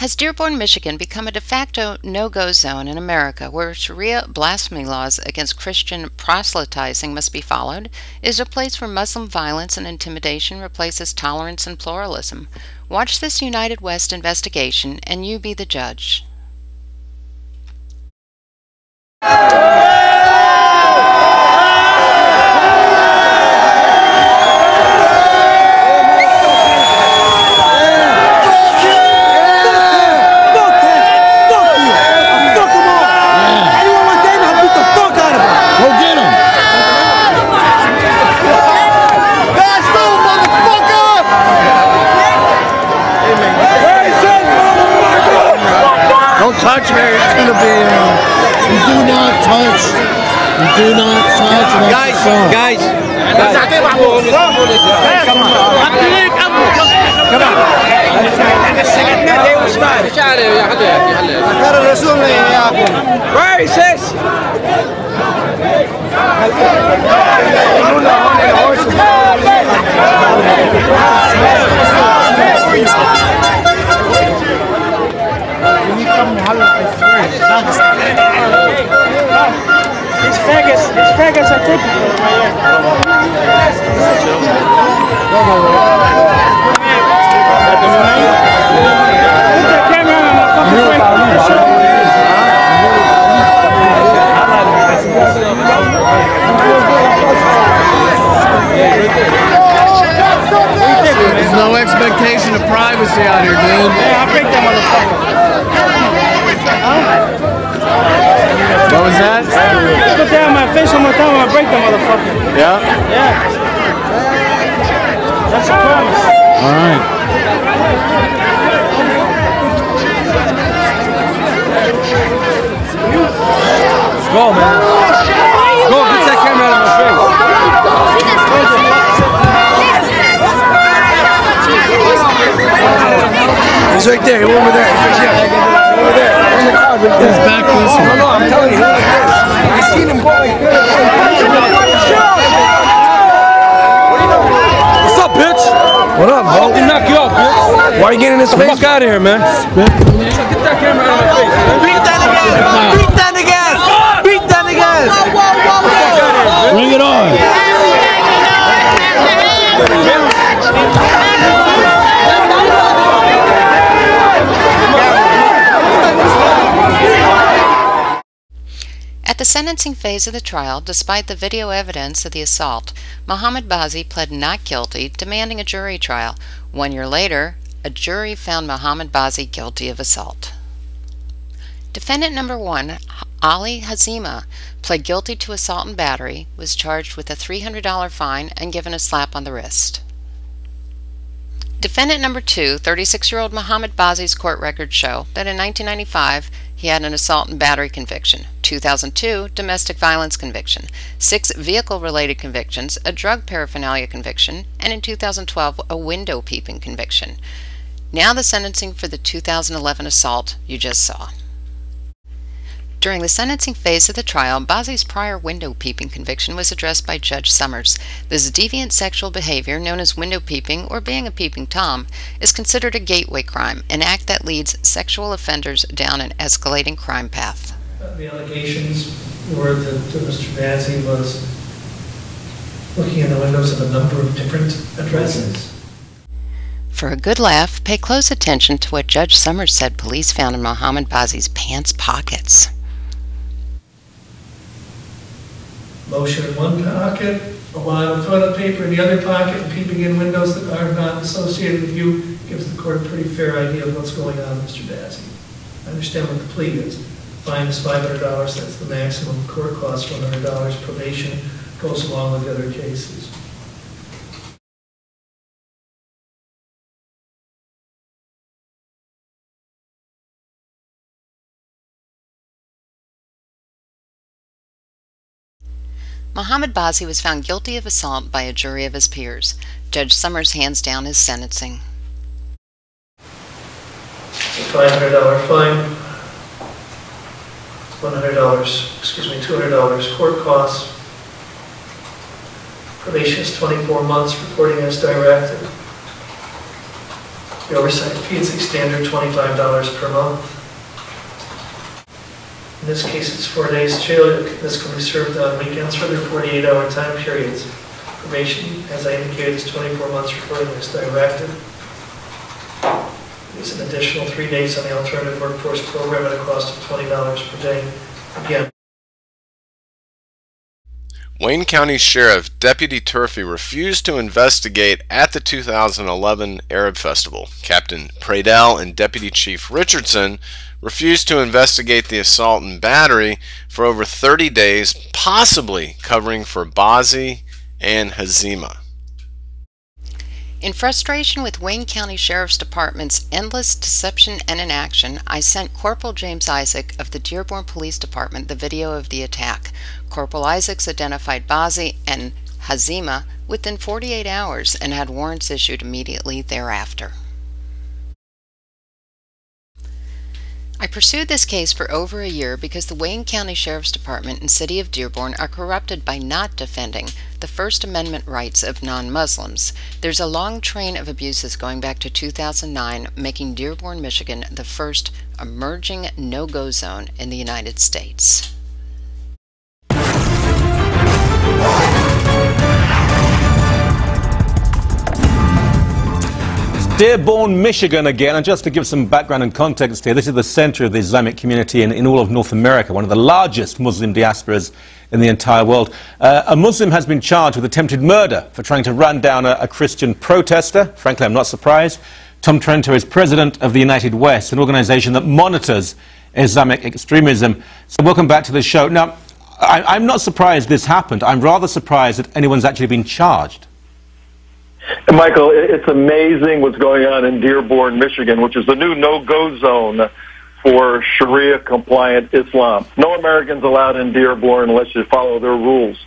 Has Dearborn, Michigan become a de facto no-go zone in America where Sharia blasphemy laws against Christian proselytizing must be followed? Is it a place where Muslim violence and intimidation replaces tolerance and pluralism? Watch this United West investigation and you be the judge. Touch me, it's going to be, you do not touch, guys, where is this? These faggots are taking it right here. Put the camera on my fucking There's no expectation of privacy out here, dude. Yeah, I'll break that motherfucker. What was that? Put that on my face one more time and I'll break that motherfucker. Yeah? Yeah. That's a promise. Alright. Go, man. Go, get that camera out of my face. He's right there. He's over there. He's right there. Over there. In the car. He's back this way. No, I'm telling you. He's like this. I seen him going. What's up, bitch? What up, bro? I'll knock you out, bitch. Why are you getting in this face? Fuck out of here, man. Get that camera out of my face. Beat that again. Beat that again. Beat that again. Bring it on. At the sentencing phase of the trial, despite the video evidence of the assault, Mohammed Bazi pled not guilty, demanding a jury trial. 1 year later, a jury found Mohammed Bazi guilty of assault. Defendant number 1, Ali Hazima, pled guilty to assault and battery, was charged with a $300 fine and given a slap on the wrist. Defendant number 2, 36-year-old Mohammed Bazi's court records show that in 1995 he had an assault and battery conviction, 2002 domestic violence conviction, 6 vehicle-related convictions, a drug paraphernalia conviction, and in 2012 a window peeping conviction. Now the sentencing for the 2011 assault you just saw. During the sentencing phase of the trial, Bazi's prior window peeping conviction was addressed by Judge Summers. This deviant sexual behavior, known as window peeping or being a peeping Tom, is considered a gateway crime, an act that leads sexual offenders down an escalating crime path. The allegations were that Mr. Bazi was looking in the windows of a number of different addresses. For a good laugh, pay close attention to what Judge Summers said police found in Mohammed Bazi's pants pockets. Lotion in one pocket, a wad of toilet paper in the other pocket, and peeping in windows that are not associated with you gives the court a pretty fair idea of what's going on, Mr. Bazi. I understand what the plea is. Fine is $500, that's the maximum. Court costs $100. Probation goes along with the other cases. Mohammed Bazi was found guilty of assault by a jury of his peers. Judge Summers hands down his sentencing. It's a $500 fine, $200 court costs. Probation is 24 months, reporting as directed. The oversight fee is a standard $25 per month. In this case, it's 4 days jail. This can be served on weekends for their 48-hour time periods. Probation, as I indicated, is 24 months reporting as directed. There's an additional 3 days on the alternative workforce program at a cost of $20 per day. Again, Wayne County Sheriff Deputy Turfy refused to investigate at the 2011 Arab Festival. Captain Pradell and Deputy Chief Richardson refused to investigate the assault and battery for over 30 days, possibly covering for Bazzi and Hazima. In frustration with Wayne County Sheriff's Department's endless deception and inaction, I sent Corporal James Isaac of the Dearborn Police Department the video of the attack. Corporal Isaacs identified Bazzi and Hazima within 48 hours and had warrants issued immediately thereafter. I pursued this case for over a year because the Wayne County Sheriff's Department and City of Dearborn are corrupted by not defending the First Amendment rights of non-Muslims. There's a long train of abuses going back to 2009, making Dearborn, Michigan the first emerging no-go zone in the United States. Dearborn, Michigan again, and just to give some background and context here, this is the center of the Islamic community in all of North America, one of the largest Muslim diasporas in the entire world. A Muslim has been charged with attempted murder for trying to run down a Christian protester. Frankly, I'm not surprised. Tom Trento is president of the United West, an organization that monitors Islamic extremism. So welcome back to the show. Now, I'm not surprised this happened. I'm rather surprised that anyone's actually been charged. Michael, it's amazing what's going on in Dearborn, Michigan, which is the new no-go zone for Sharia-compliant Islam. No Americans allowed in Dearborn unless you follow their rules.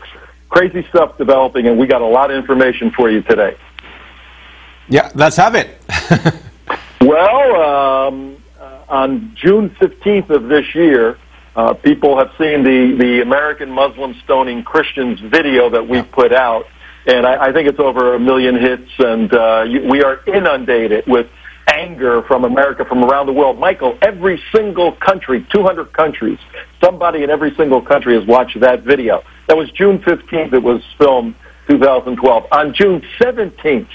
Crazy stuff developing, and we got a lot of information for you today. Yeah, let's have it. Well, on June 15th of this year, people have seen the American Muslim stoning Christians video that we put out. And I think it's over 1 million hits, and we are inundated with anger from America, from around the world. Michael, every single country, 200 countries, somebody in every single country has watched that video. That was June 15th. It was filmed 2012. On June 17th,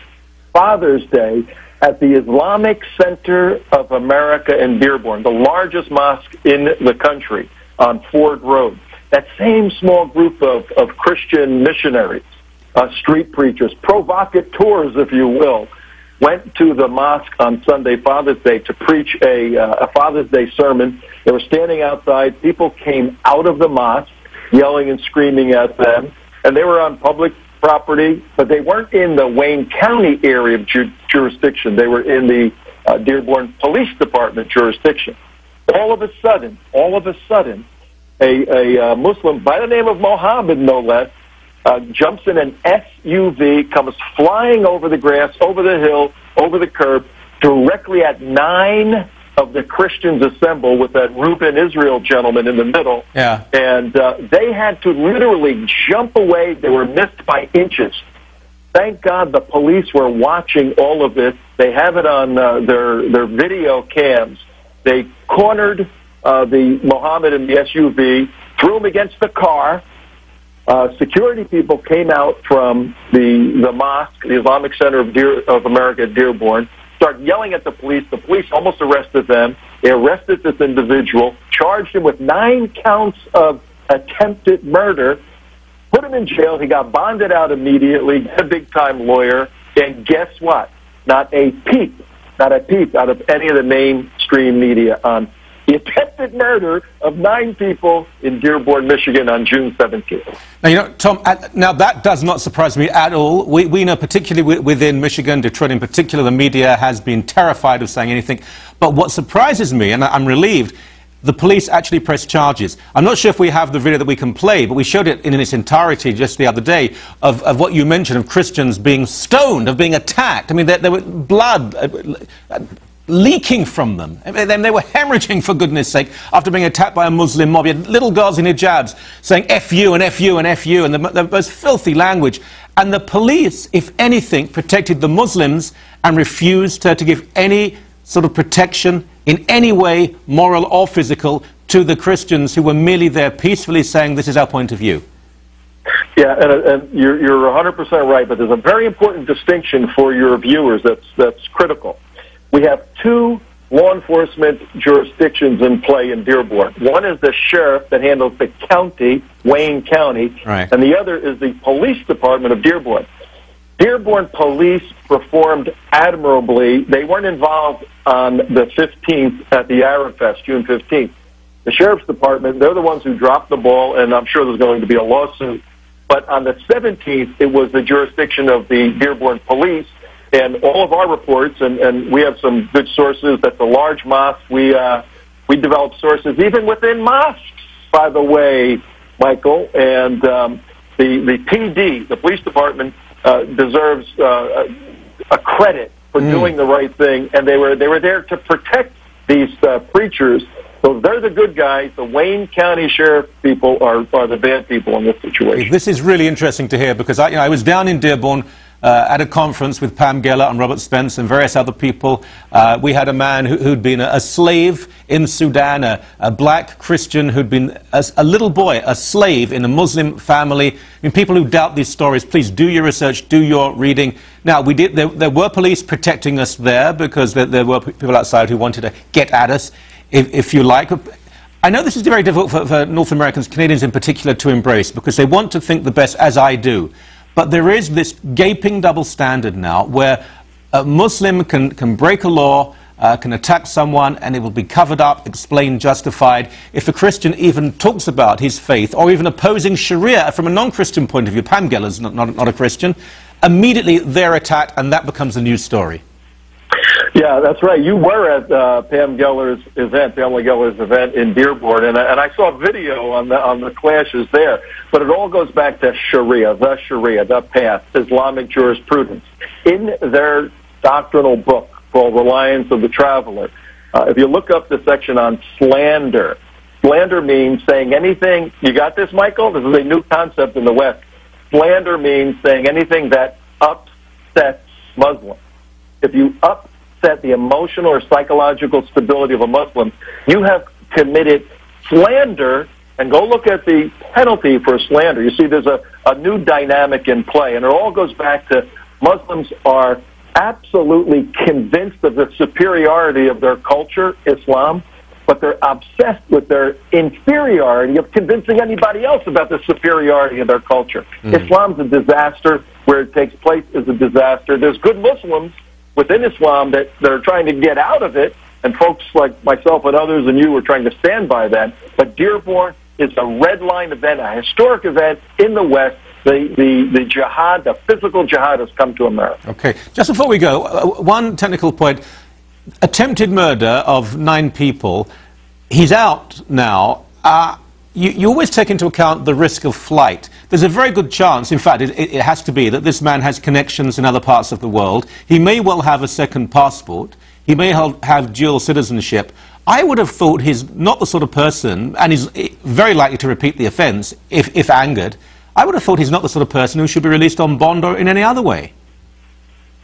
Father's Day, at the Islamic Center of America in Dearborn, the largest mosque in the country on Ford Road, that same small group of Christian missionaries, street preachers, provocateurs, if you will, went to the mosque on Sunday, Father's Day, to preach a Father's Day sermon. They were standing outside. People came out of the mosque yelling and screaming at them, and they were on public property, but they weren't in the Wayne County area of jurisdiction. They were in the Dearborn Police Department jurisdiction. All of a sudden, a Muslim by the name of Mohammed, no less, jumps in an SUV, comes flying over the grass, over the hill, over the curb, directly at 9 of the Christians assembled with that Reuben Israel gentleman in the middle. Yeah. And they had to literally jump away. They were missed by inches. Thank God the police were watching all of this. They have it on their video cams. They cornered the Mohammed in the SUV, threw him against the car. Security people came out from the mosque, the Islamic Center of America at Dearborn, started yelling at the police. The police almost arrested them. They arrested this individual, charged him with 9 counts of attempted murder, put him in jail. He got bonded out immediately, got a big-time lawyer, and guess what? Not a peep out of any of the mainstream media on the attempted murder of 9 people in Dearborn, Michigan on June 17th. Now, you know, Tom, now that does not surprise me at all. We know, particularly within Michigan, Detroit in particular, the media has been terrified of saying anything. But what surprises me, and I'm relieved, the police actually pressed charges. I'm not sure if we have the video that we can play, but we showed it in its entirety just the other day of what you mentioned, of Christians being stoned, of being attacked. I mean, there was blood. leaking from them. They were hemorrhaging, for goodness sake, after being attacked by a Muslim mob. You had little girls in hijabs saying F you and F you and F you, and the most filthy language. And the police, if anything, protected the Muslims and refused to give any sort of protection in any way, moral or physical, to the Christians who were merely there peacefully saying, this is our point of view. Yeah, and you're 100% right, but there's a very important distinction for your viewers that's critical. We have two law enforcement jurisdictions in play in Dearborn. One is the sheriff that handles the county, Wayne County, right, and the other is the police department of Dearborn. Dearborn police performed admirably. They weren't involved on the 15th at the Arab Fest, June 15th. The sheriff's department, they're the ones who dropped the ball, and I'm sure there's going to be a lawsuit. But on the 17th, it was the jurisdiction of the Dearborn police, and all of our reports, and we have some good sources. That's a large mosque. We develop sources even within mosques, by the way, Michael. And the PD, the police department, deserves a credit for doing the right thing, and they were there to protect these preachers. So they're the good guys. The Wayne County Sheriff people are the bad people in this situation. This is really interesting to hear, because I was down in Dearborn at a conference with Pam Geller and Robert Spence and various other people. We had a man who'd been a slave in Sudan, a black Christian who'd been a little boy, a slave in a Muslim family. I mean, people who doubt these stories, please do your research, do your reading. Now, there were police protecting us there, because there were people outside who wanted to get at us, if you like. I know this is very difficult for North Americans, Canadians in particular, to embrace, because they want to think the best, as I do. But there is this gaping double standard now where a Muslim can break a law, can attack someone, and it will be covered up, explained, justified. If a Christian even talks about his faith, or even opposing Sharia from a non-Christian point of view, Pam Geller's not a Christian, immediately they're attacked, and that becomes a news story. Yeah, that's right. You were at Pam Geller's event, Pamela Geller's event in Dearborn, and I saw a video on the clashes there. But it all goes back to Sharia, the path, Islamic jurisprudence. In their doctrinal book called Reliance of the Traveler, if you look up the section on slander, slander means saying anything. You got this, Michael? This is a new concept in the West. Slander means saying anything that upsets Muslims. If you upset the emotional or psychological stability of a Muslim, you have committed slander. And go look at the penalty for slander. You see, there's a new dynamic in play, and it all goes back to Muslims are absolutely convinced of the superiority of their culture, Islam, but they're obsessed with their inferiority of convincing anybody else about the superiority of their culture. Islam's a disaster. Where it takes place is a disaster. There's good Muslims within Islam that are trying to get out of it, and folks like myself and others and you are trying to stand by that. But Dearborn is a red line event, a historic event in the West. The jihad, the physical jihad, has come to America. Okay, just before we go, one technical point. Attempted murder of 9 people. He's out now. You always take into account the risk of flight. There's a very good chance, in fact, it has to be, that this man has connections in other parts of the world. He may well have a second passport. He may have dual citizenship. I would have thought he's not the sort of person, and he's very likely to repeat the offence if angered. I would have thought he's not the sort of person who should be released on bond or in any other way.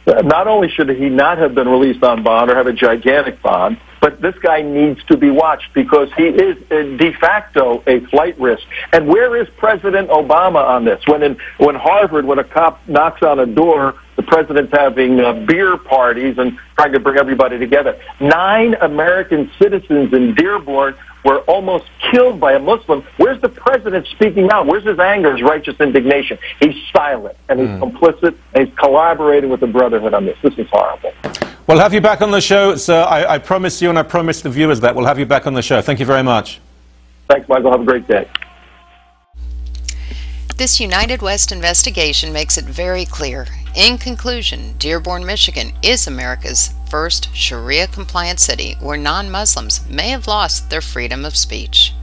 Not only should he not have been released on bond or have a gigantic bond, but this guy needs to be watched because he is de facto a flight risk. And where is President Obama on this? When Harvard, when a cop knocks on a door, the president's having beer parties and trying to bring everybody together. 9 American citizens in Dearborn were almost killed by a Muslim. Where's the president speaking out? Where's his anger, his righteous indignation? He's silent, and he's complicit, and he's collaborating with the Brotherhood on this. This is horrible. We'll have you back on the show, sir. I promise you, and I promise the viewers that we'll have you back on the show. Thank you very much. Thanks, Michael. Have a great day. This United West investigation makes it very clear. In conclusion, Dearborn, Michigan is America's first Sharia-compliant city where non-Muslims may have lost their freedom of speech.